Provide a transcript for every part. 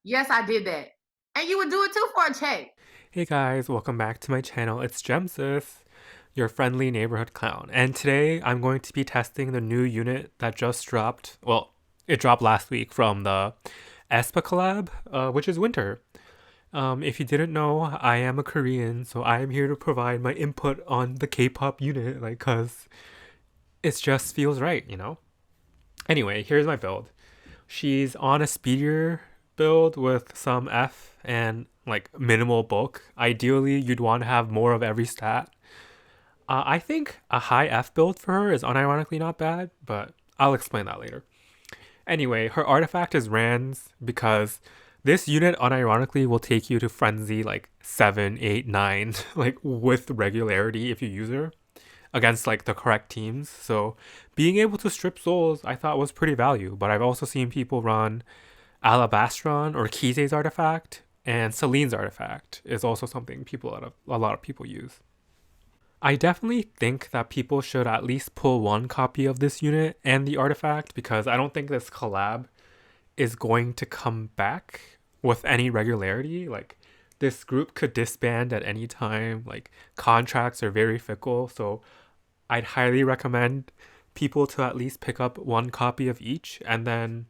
Yes, I did that. And you would do it too for a check. Hey guys, welcome back to my channel. It's Gemsis, your friendly neighborhood clown. And today I'm going to be testing the new unit that just dropped. Well, it dropped last week from the Aespa collab, which is Winter. If you didn't know, I am a Korean, so I am here to provide my input on the K-pop unit, cause it just feels right, you know? Anyway, here's my build. She's on a speedier build with some F and minimal bulk. Ideally, you'd want to have more of every stat. I think a high F build for her is unironically not bad, but I'll explain that later. Anyway, her artifact is Rands because this unit unironically will take you to frenzy like 7, 8, 9, like with regularity if you use her against like the correct teams. So being able to strip souls I thought was pretty value, but I've also seen people run Alabastron or Kize's artifact, and Celine's artifact is also something a lot of people use. I definitely think that people should at least pull one copy of this unit and the artifact because I don't think this collab is going to come back with any regularity. Like this group could disband at any time. Like contracts are very fickle, so I'd highly recommend people to at least pick up one copy of each. And then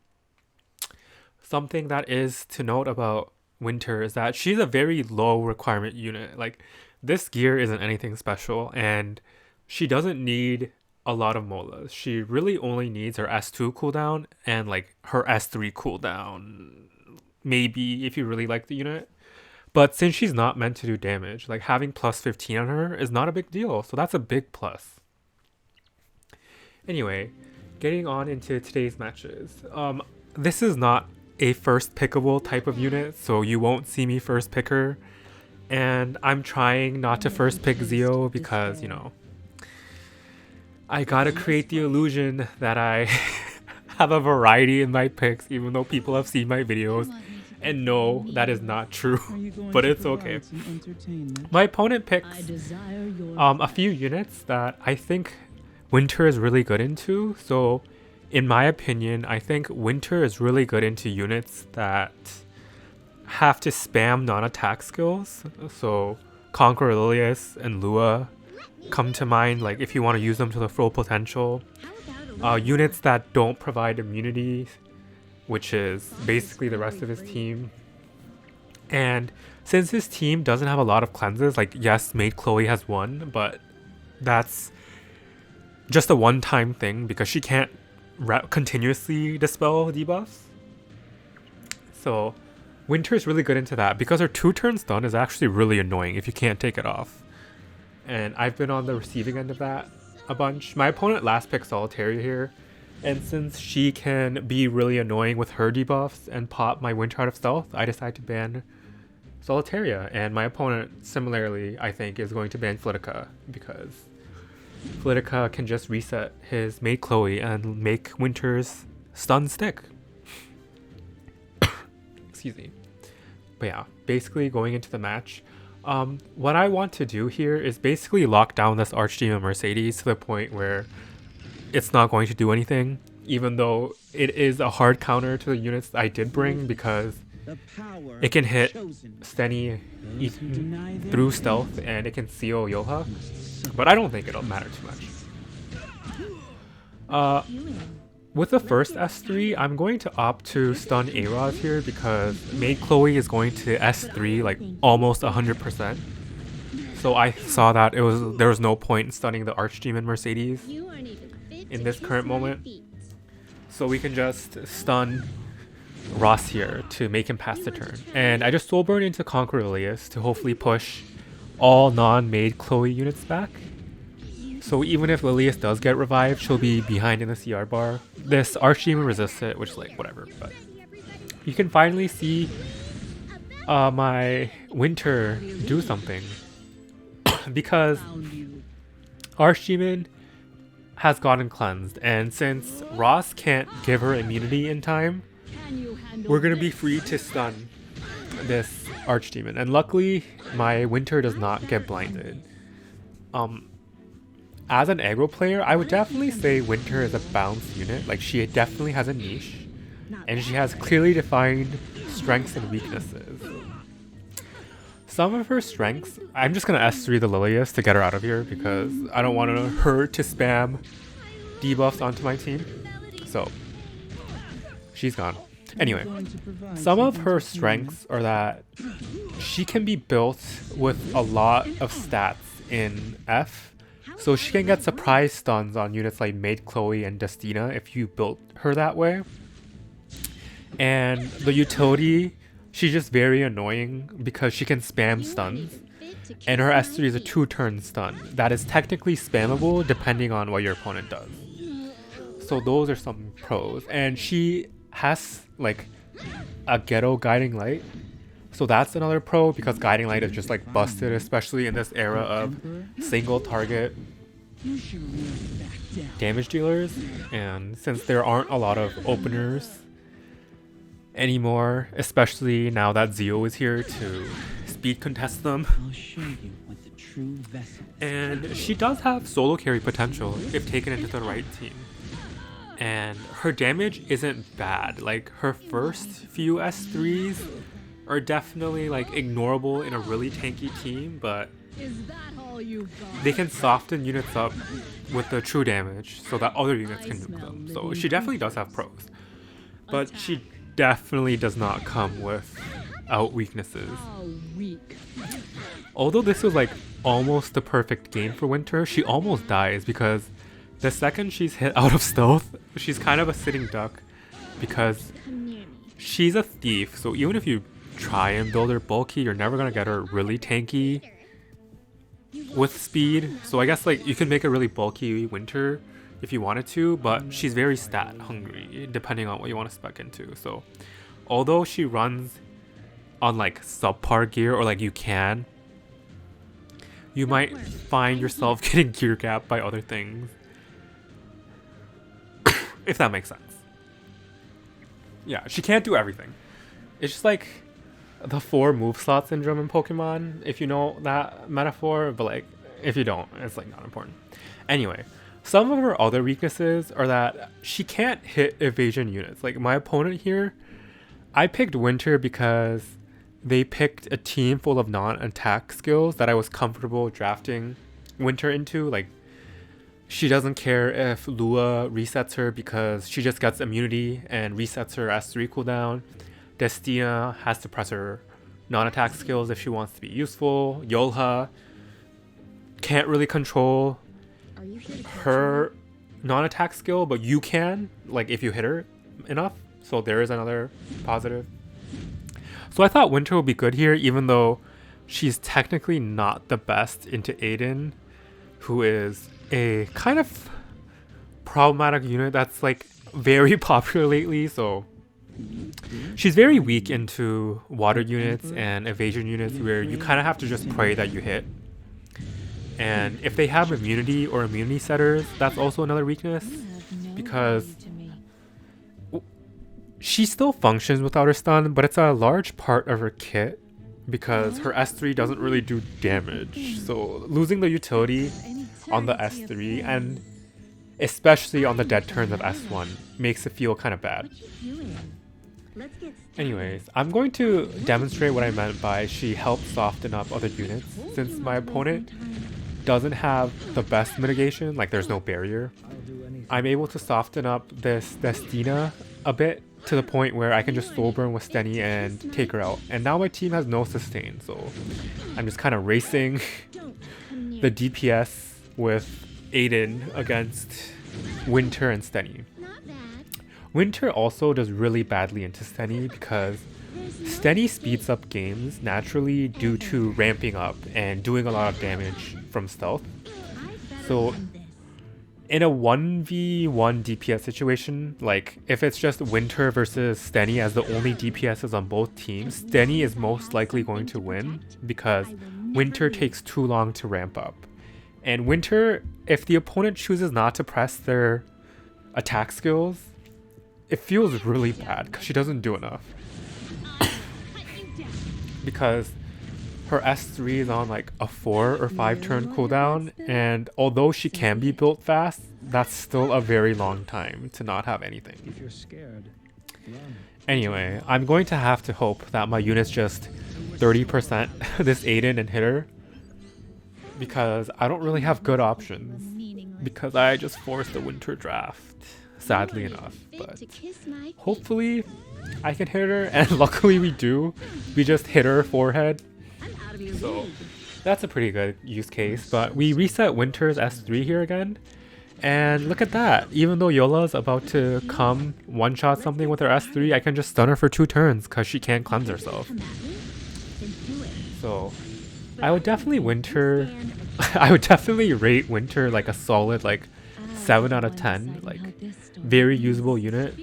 something that is to note about Winter is that she's a very low requirement unit. Like this gear isn't anything special and she doesn't need a lot of molas. She really only needs her S2 cooldown and like her S3 cooldown. Maybe if you really like the unit. But since she's not meant to do damage, like having plus 15 on her is not a big deal. So that's a big plus. Anyway, getting on into today's matches. This is not a first pickable type of unit, so you won't see me first pick her. And I'm trying not to first pick Zio because, you know, I gotta create the illusion that I have a variety in my picks, even though people have seen my videos and know that is not true, but it's okay. My opponent picks a few units that I think Winter is really good into. So in my opinion, I think Winter is really good into units that have to spam non-attack skills. So Conquer Lilius and Lua come to mind, like if you want to use them to the full potential. Units that don't provide immunity, which is basically the rest of his team. And since his team doesn't have a lot of cleanses, like yes, Maid Chloe has one, but that's just a one-time thing because she can't continuously dispel debuffs. So Winter is really good into that because her 2-turn stun is actually really annoying if you can't take it off. And I've been on the receiving end of that a bunch. My opponent last picked Solitaria here, and since she can be really annoying with her debuffs and pop my Winter out of stealth, I decided to ban Solitaria. And my opponent, similarly, I think, is going to ban Flitica because Flitica can just reset his Maid Chloe and make Winter's stun stick. Excuse me. But yeah, basically going into the match, what I want to do here is basically lock down this Archdemon Mercedes to the point where it's not going to do anything, even though it is a hard counter to the units I did bring because it can hit Steny through stealth and it can seal Yoha, but I don't think it'll matter too much. With the first S3, I'm going to opt to stun A-Rod here because Maid Chloe is going to S3 like almost 100%. So I saw that there was no point in stunning the Archdemon Mercedes in this current moment. So we can just stun Ross here to make him pass the turn. And I just soul burn into Conquer Ilias to hopefully push all non-Maid Chloe units back. So even if Lilius does get revived, she'll be behind in the CR bar. This Archdemon resists it, which is like whatever, but you can finally see my Winter do something because Archdemon has gotten cleansed, and since Ross can't give her immunity in time, we're gonna be free to stun this Archdemon. And luckily, my Winter does not get blinded. As an aggro player, I would definitely say Winter is a balanced unit. Like she definitely has a niche, and she has clearly defined strengths and weaknesses. Some of her strengths, I'm just gonna S3 the Lilius to get her out of here because I don't want her to spam debuffs onto my team. So she's gone. Anyway, some of her strengths are that she can be built with a lot of stats in F. So she can get surprise stuns on units like Maid Chloe and Destina if you built her that way. And the utility, she's just very annoying because she can spam stuns. And her S3 is a 2-turn stun that is technically spammable depending on what your opponent does. So those are some pros. And she has like a ghetto guiding light. So that's another pro because guiding light is just like busted, especially in this era of single target damage dealers. And since there aren't a lot of openers anymore, especially now that Zio is here to speed contest them. And she does have solo carry potential if taken into the right team. And her damage isn't bad. Like her first few S3s are definitely like ignorable in a really tanky team, but they can soften units up with the true damage so that other units can nuke them. So she definitely does have pros, but she definitely does not come without weaknesses. Although this was like almost the perfect game for Winter, she almost dies because the second she's hit out of stealth, she's kind of a sitting duck because she's a thief. So even if you try and build her bulky, you're never gonna get her really tanky with speed. So I guess like you can make her really bulky Winter if you wanted to, but she's very stat hungry depending on what you want to spec into. So although she runs on like subpar gear, or like you might find yourself getting gear gapped by other things. If that makes sense. Yeah, she can't do everything. It's just like the 4 move slot syndrome in Pokemon, if you know that metaphor, but like if you don't, it's like not important. Anyway, some of her other weaknesses are that she can't hit evasion units. Like my opponent here, I picked Winter because they picked a team full of non-attack skills that I was comfortable drafting Winter into. Like she doesn't care if Lua resets her because she just gets immunity and resets her S3 cooldown. Destina has to press her non-attack skills if she wants to be useful. Yolha can't really control her non-attack skill, but you can, like if you hit her enough. So there is another positive. So I thought Winter would be good here, even though she's technically not the best into Aiden, who is a kind of problematic unit that's like very popular lately. So she's very weak into water units and evasion units where you kind of have to just pray that you hit. And if they have immunity or immunity setters, that's also another weakness because she still functions without her stun, but it's a large part of her kit because her S3 doesn't really do damage. So losing the utility on the S3 and especially on the dead turns of S1 makes it feel kind of bad. Anyways, I'm going to demonstrate what I meant by she helps soften up other units. Since my opponent doesn't have the best mitigation, like there's no barrier, I'm able to soften up this Destina a bit to the point where I can just slow burn with Steny and take her out. And now my team has no sustain, so I'm just kind of racing the DPS with Aiden against Winter and Steny. Winter also does really badly into Steny because Steny speeds up games naturally due to ramping up and doing a lot of damage from stealth. So in a 1v1 DPS situation, like if it's just Winter versus Steny as the only DPSs on both teams, Steny is most likely going to win because Winter takes too long to ramp up. And Winter, if the opponent chooses not to press their attack skills, it feels really bad because she doesn't do enough. Because her S3 is on like a 4 or 5 turn cooldown, and although she can be built fast, that's still a very long time to not have anything. If you're scared, run. Anyway, I'm going to have to hope that my unit's just 30% this Aiden and hitter, because I don't really have good options, because I just forced the winter draft, sadly enough. But hopefully I can hit her, and luckily we do. We just hit her forehead, so that's a pretty good use case. But we reset Winter's S3 here again, and look at that. Even though Yola's about to come one-shot something with her S3, I can just stun her for 2 turns because she can't cleanse herself. So I would definitely Winter. I would definitely rate Winter like a solid like 7 out of 10. Like very usable unit.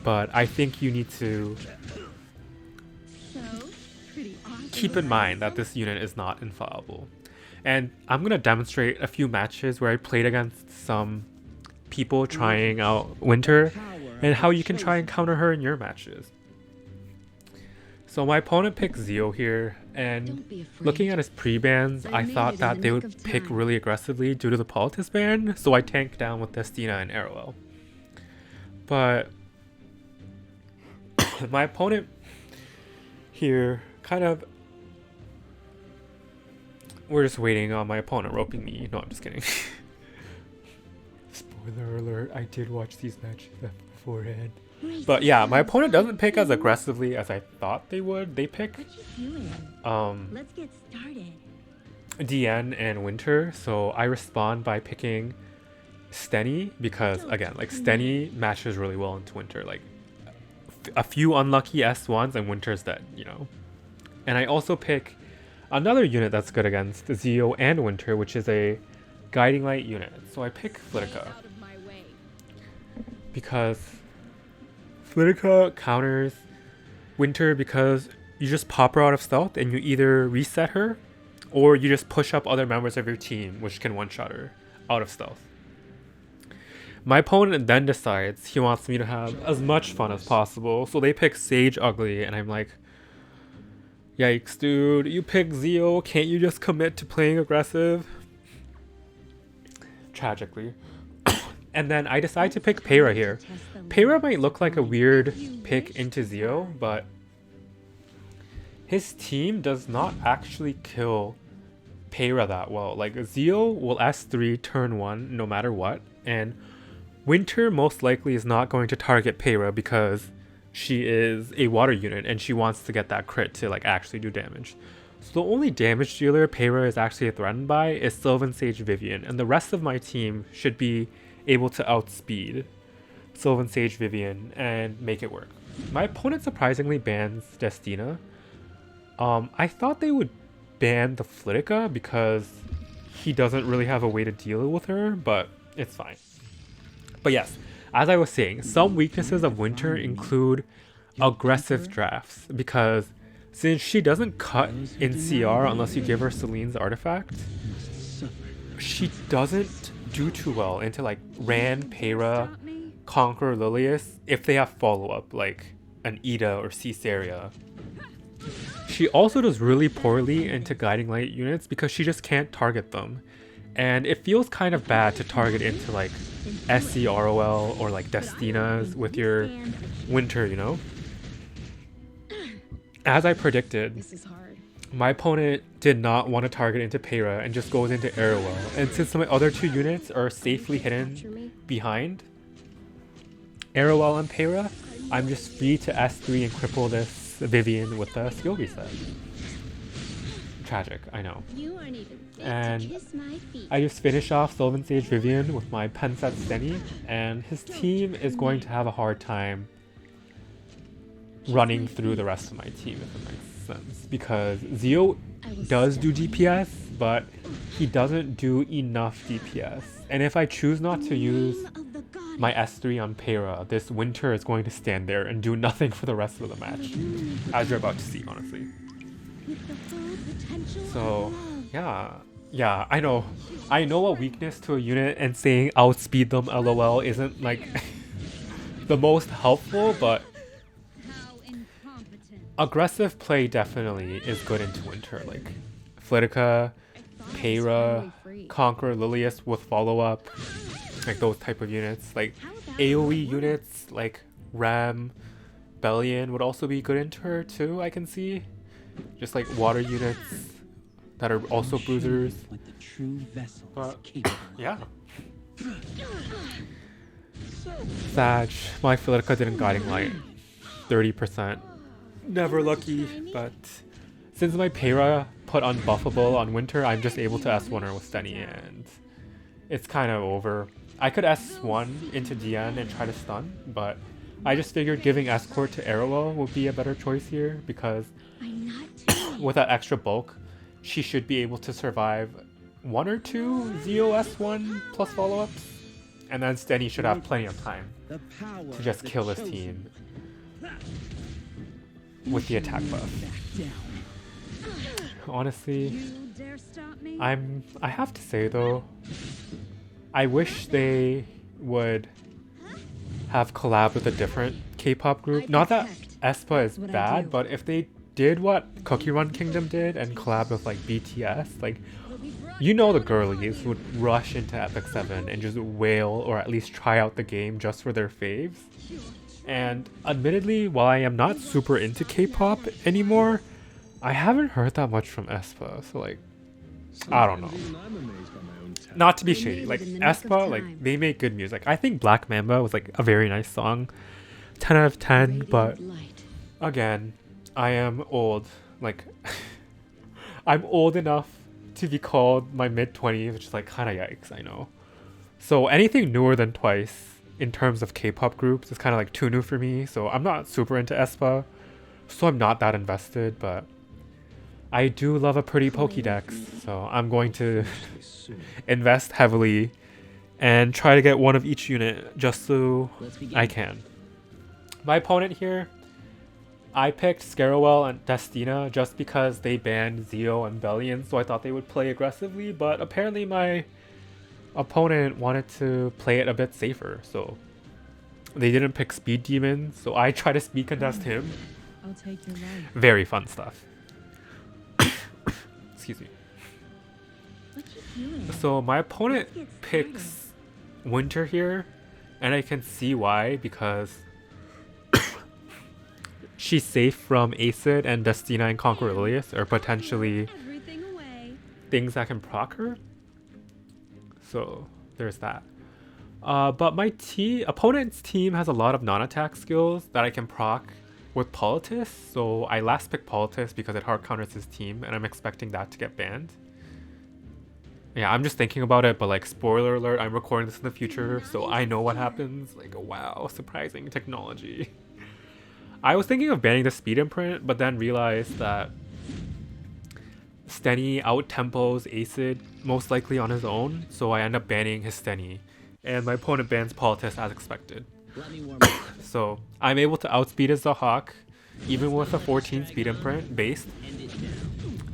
But I think you need to keep in mind that this unit is not infallible. And I'm going to demonstrate a few matches where I played against some people trying out Winter and how you can try and counter her in your matches. So my opponent picked Zio here, and looking at his pre-bans, I thought that they would pick really aggressively due to the Politis ban, so I tanked down with Destina and Arrow. But my opponent here kind of... We're just waiting on my opponent roping me. No, I'm just kidding. Spoiler alert, I did watch these matches beforehand. But yeah, my opponent doesn't pick as aggressively as I thought they would. They pick Let's get started. DN and Winter, so I respond by picking Steny because again, like Steny matches really well into Winter. Like a few unlucky S1s and Winter's dead, you know. And I also pick another unit that's good against Zio and Winter, which is a Guiding Light unit. So I pick Flitica because Flitica counters Winter because you just pop her out of stealth and you either reset her or you just push up other members of your team which can one-shot her out of stealth. My opponent then decides he wants me to have as much fun as possible, so they pick Sage Ugly and I'm like, yikes dude, you pick Zio, can't you just commit to playing aggressive? Tragically. And then I decide to pick Peyra here. Peyra might look like a weird pick into Zio, but his team does not actually kill Peyra that well. Like Zio will S3 turn 1 no matter what, and Winter most likely is not going to target Peyra because she is a water unit and she wants to get that crit to like actually do damage. So the only damage dealer Peyra is actually threatened by is Sylvan Sage Vivian, and the rest of my team should be able to outspeed Sylvan Sage Vivian and make it work. My opponent surprisingly bans Destina. I thought they would ban the Flitica because he doesn't really have a way to deal with her, but it's fine. But yes, as I was saying, some weaknesses of Winter include aggressive drafts, because since she doesn't cut in CR unless you give her Celine's artifact, she doesn't do too well into like Ran, Peyra, Conqueror, Lilius if they have follow-up like an Ida or Caesarea. She also does really poorly into Guiding Light units because she just can't target them. And it feels kind of bad to target into like SCROL or like Destinas with your Winter, you know? As I predicted, my opponent did not want to target into Peyra and just goes into Arrowell. And since my other 2 units are safely hidden behind Arrowell and Peyra, I'm just free to S3 and cripple this Vivian with the skill reset. Tragic, I know. And I just finish off Sylvan Sage Vivian with my Pensat Steny, and his team is going to have a hard time running through the rest of my team, if it makes sense. Because Zio does do DPS, but he doesn't do enough DPS. And if I choose not to use my S3 on Peyra, this Winter is going to stand there and do nothing for the rest of the match. As you're about to see, honestly. So, yeah, I know a weakness to a unit, and saying outspeed them LOL isn't like the most helpful, but aggressive play definitely is good into Winter. Like Flitica, Peyra, Conqueror, Lilius with follow-up, like those type of units. Like AoE units like Ram, Bellion would also be good into her too, I can see. Just like water units that are also bruisers. Like the true vessel But capable. yeah. Sag, my Philitica didn't guiding light. 30%. Never lucky, but since my Pera put unbuffable on Winter, I'm just able to S1 her with Steny, and it's kind of over. I could S1 into DN and try to stun, but I just figured giving Escort to Arrowell would be a better choice here, because with that extra bulk, she should be able to survive 1 or 2 Zeo S1 plus follow-ups, and then Steny should have plenty of time to just kill this team with the attack buff. Honestly, I have to say though, I wish they would have collabed with a different K-pop group. Not that Aespa is bad, but if they did what Cookie Run Kingdom did and collab with like BTS, like, you know, the girlies would rush into epicseven and just wail or at least try out the game just for their faves. And admittedly, while I am not super into K-pop anymore, I haven't heard that much from Aespa, so like, I don't know. Not to be shady, like Aespa, like they make good music. I think Black Mamba was like a very nice song, 10 out of 10. But again, I am old. Like I'm old enough to be called my mid-20s, which is like kind of yikes, I know. So anything newer than Twice in terms of K-pop groups is kind of like too new for me. So I'm not super into Aespa, so I'm not that invested. But I do love a pretty Pokédex, so I'm going to invest heavily and try to get one of each unit just so I can. My opponent here, I picked Scarowell and Destina just because they banned Zeo and Bellion, so I thought they would play aggressively, but apparently my opponent wanted to play it a bit safer, so they didn't pick Speed Demon, so I try to speed contest him. I'll take your life. Very fun stuff. Excuse me. What you doing? So my opponent picks Winter here, and I can see why, because she's safe from Acid and Destina and Conquer Ilias, or potentially Everything away. things that can proc her. So there's that. But my opponent's team has a lot of non-attack skills that I can proc with Politis, so I last picked Politis because it hard counters his team, and I'm expecting that to get banned. Yeah, I'm just thinking about it, but like, spoiler alert, I'm recording this in the future, so I know what happens. Like, wow, surprising technology. I was thinking of banning the speed imprint, but then realized that Steny out-tempos Acid most likely on his own, so I end up banning his Steny, and my opponent bans Politis as expected. So I'm able to outspeed his Zahak, even with a 14 speed imprint based.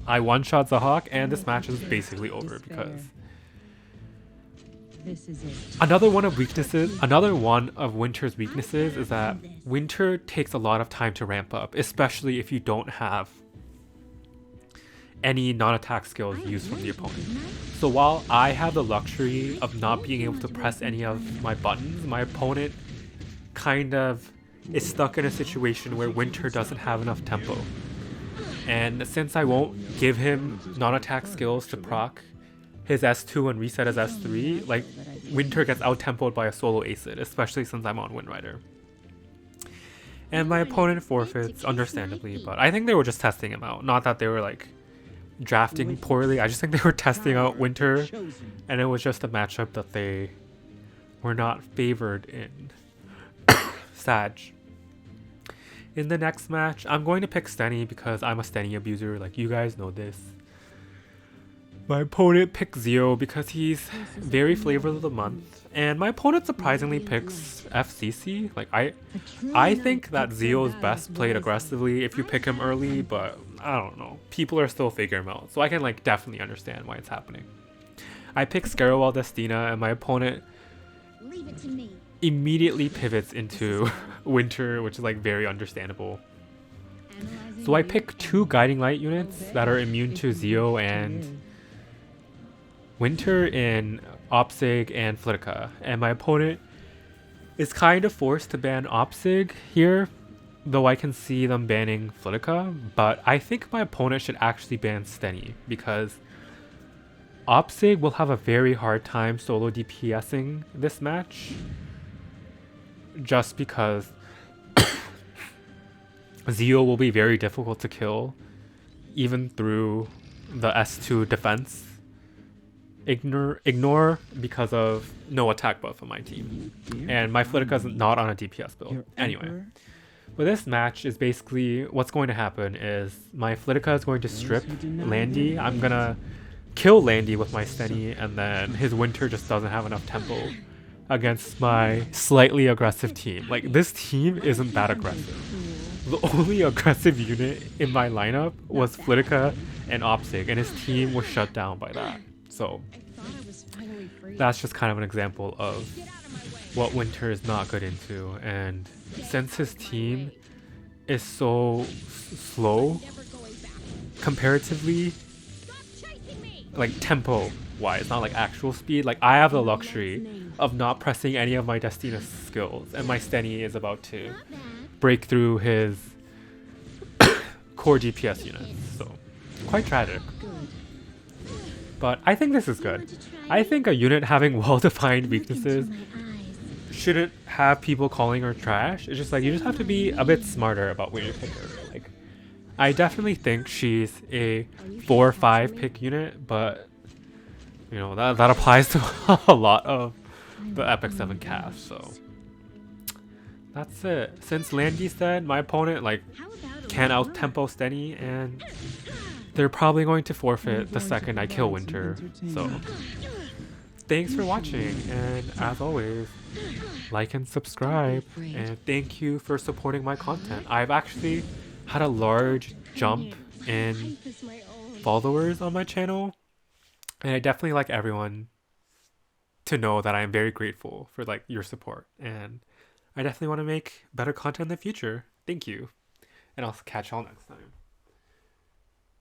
I one-shot Zahak, and this match is basically over because This is it. another one of Winter's weaknesses is that Winter takes a lot of time to ramp up, especially if you don't have any non-attack skills used from the opponent. So while I have the luxury of not being able to press any of my buttons, my opponent kind of is stuck in a situation where Winter doesn't have enough tempo. And since I won't give him non-attack skills to proc his S2 and reset his S3, like, Winter gets out-tempoed by a solo Acid, especially since I'm on Windrider. And my opponent forfeits, understandably, but I think they were just testing him out. Not that they were like drafting poorly, I just think they were testing out Winter, and it was just a matchup that they were not favored in. Sag. In the next match, I'm going to pick Steny because I'm a Steny abuser, like, you guys know this. My opponent picks Zeo because he's very flavor of the month, and my opponent surprisingly picks FCC. Like, I think that Zeo is best played aggressively if you pick him early, but I don't know. People are still figuring him out, so I can like definitely understand why it's happening. I pick Scarowell Destina, and my opponent Leave it to me. immediately pivots into Winter, which is like very understandable. So I pick 2 Guiding Light units that are immune to Zeo and Winter in Opsig and Flitica, and my opponent is kind of forced to ban Opsig here though I can see them banning Flitica, but I think my opponent should actually ban Steny because Opsig will have a very hard time solo DPSing this match just because Zio will be very difficult to kill even through the S2 defense. Ignore because of no attack buff on my team. And my Flitica is not on a DPS build. Anyway. But this match is basically what's going to happen is my Flitica is going to strip Landy. I'm gonna kill Landy with my Steny, and then his Winter just doesn't have enough tempo against my slightly aggressive team. Like, this team isn't that aggressive. The only aggressive unit in my lineup was Flitica and Opsig, and his team was shut down by that. So that's just kind of an example of what Winter is not good into. And since his team is so slow comparatively, like tempo wise, not like actual speed, like I have the luxury of not pressing any of my Destina skills, and my Steny is about to break through his core DPS units, so quite tragic. But I think this is good. I think a unit having well-defined weaknesses shouldn't have people calling her trash. It's just like, you just have to be a bit smarter about where you pick her. Like, I definitely think she's a 4 or 5 pick unit, but you know, that applies to a lot of the epicseven cast, so that's it. Since Landy's dead, my opponent like can't out tempo Steny, and they're probably going to forfeit the second I kill Winter. So thanks for watching, and as always, like and subscribe, and thank you for supporting my content. I've actually had a large jump in followers on my channel, and I definitely like everyone to know that I am very grateful for like your support, and I definitely want to make better content in the future. Thank you, and I'll catch y'all next time.